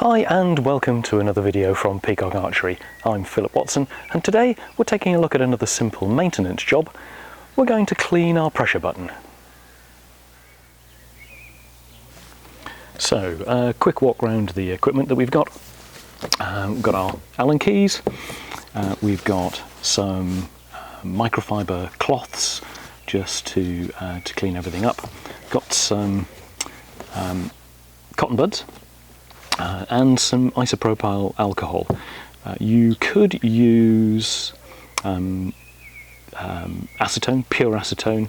Hi and welcome to another video from Peacock Archery. I'm Philip Watson and today we're taking a look at another simple maintenance job. We're going to clean our pressure button. So a quick walk around the equipment that we've got. We've got our Allen keys, we've got some microfiber cloths just to clean everything up. Got some cotton buds. And some isopropyl alcohol. You could use acetone, pure acetone.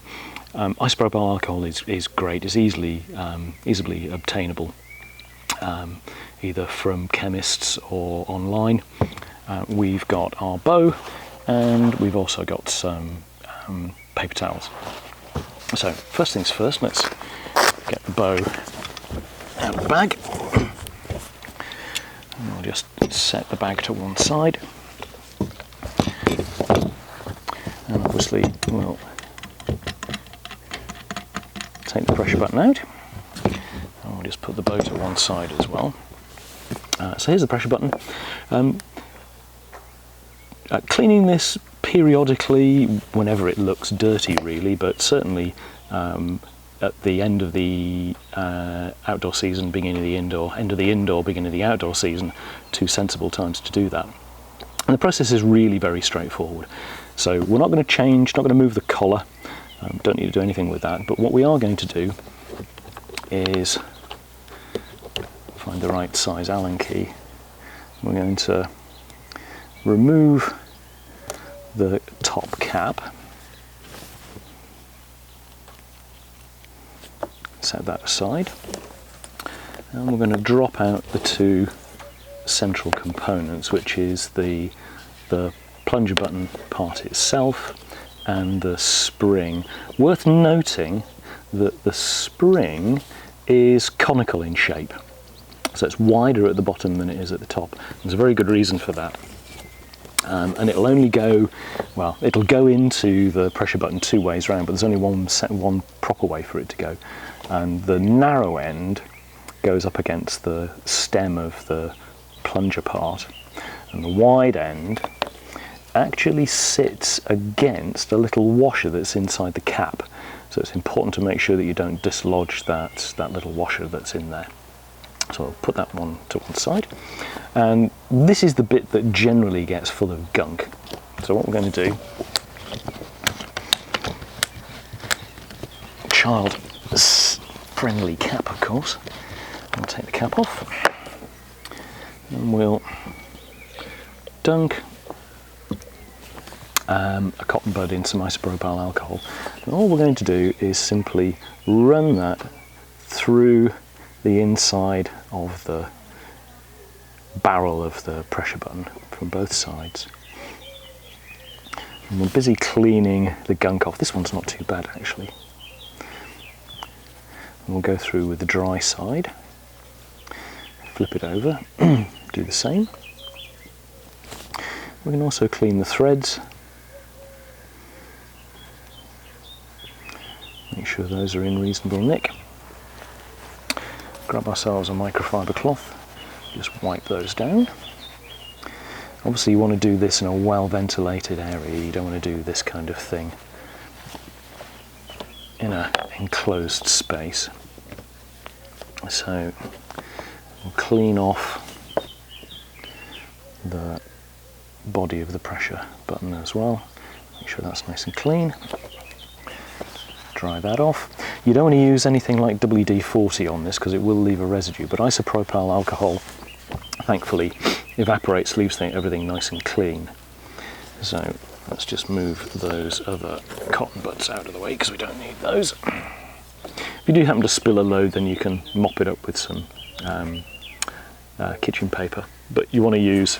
Isopropyl alcohol is great. It's easily obtainable, either from chemists or online. We've got our bow, and we've also got some paper towels. So first things first, let's get the bow out of the bag. We'll just set the bag to one side, and obviously we'll take the pressure button out, and we'll just put the bow to one side as well. So here's the pressure button. Cleaning this periodically whenever it looks dirty really, but certainly at the end of the outdoor season, beginning of the indoor, end of the indoor, beginning of the outdoor season, two sensible times to do that. And the process is really very straightforward. So we're not going to change, not going to move the collar, don't need to do anything with that, but what we are going to do is find the right size Allen key. We're going to remove the top cap, set that aside, and we're going to drop out the two central components, which is the plunger button part itself and the spring. Worth noting that the spring is conical in shape, so it's wider at the bottom than it is at the top. There's a very good reason for that. And it'll only go, well, it'll go into the pressure button two ways round, but there's only one proper way for it to go. And the narrow end goes up against the stem of the plunger part, and the wide end actually sits against a little washer that's inside the cap. So it's important to make sure that you don't dislodge that little washer that's in there. So I'll put that one to one side, and this is the bit that generally gets full of gunk. So what we're going to do, child friendly cap of course, we'll take the cap off and we'll dunk a cotton bud in some isopropyl alcohol, and all we're going to do is simply run that through the inside of the barrel of the pressure button from both sides. And we're busy cleaning the gunk off. This one's not too bad actually. And we'll go through with the dry side, flip it over, do the same. We can also clean the threads, make sure those are in reasonable nick. Grab ourselves a microfiber cloth, just wipe those down. Obviously you want to do this in a well ventilated area, you don't want to do this kind of thing in an enclosed space. So we'll clean off the body of the pressure button as well, make sure that's nice and clean. Dry that off. You don't want to use anything like WD-40 on this because it will leave a residue, but isopropyl alcohol thankfully evaporates, leaves everything nice and clean. So let's just move those other cotton buds out of the way because we don't need those. If you do happen to spill a load, then you can mop it up with some kitchen paper, but you want to use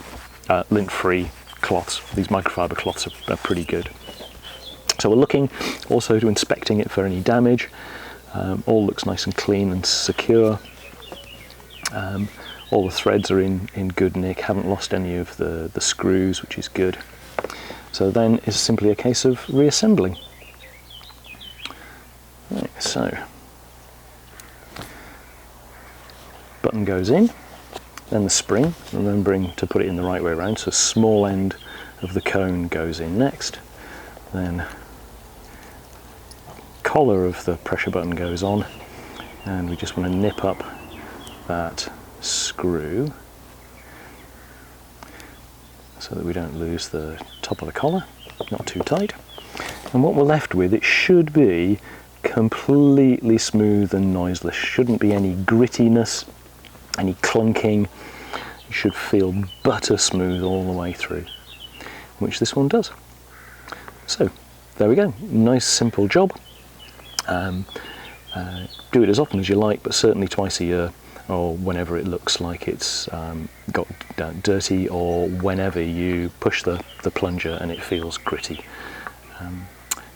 lint-free cloths. These microfiber cloths are pretty good. So we're looking also to inspecting it for any damage. All looks nice and clean and secure. All the threads are in good nick, haven't lost any of the screws, which is good. So then it's simply a case of reassembling. Right, so button goes in, Then the spring, remembering to put it in the right way around, so small end of the cone goes in next, then collar of the pressure button goes on, and we just want to nip up that screw so that we don't lose the top of the collar, not too tight. And what we're left with, it should be completely smooth and noiseless. Shouldn't be any grittiness, any clunking. You should feel butter smooth all the way through, which this one does. So there we go, nice simple job. Do it as often as you like, but certainly twice a year, or whenever it looks like it's got dirty, or whenever you push the plunger and it feels gritty.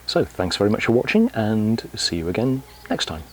So thanks very much for watching, and see you again next time.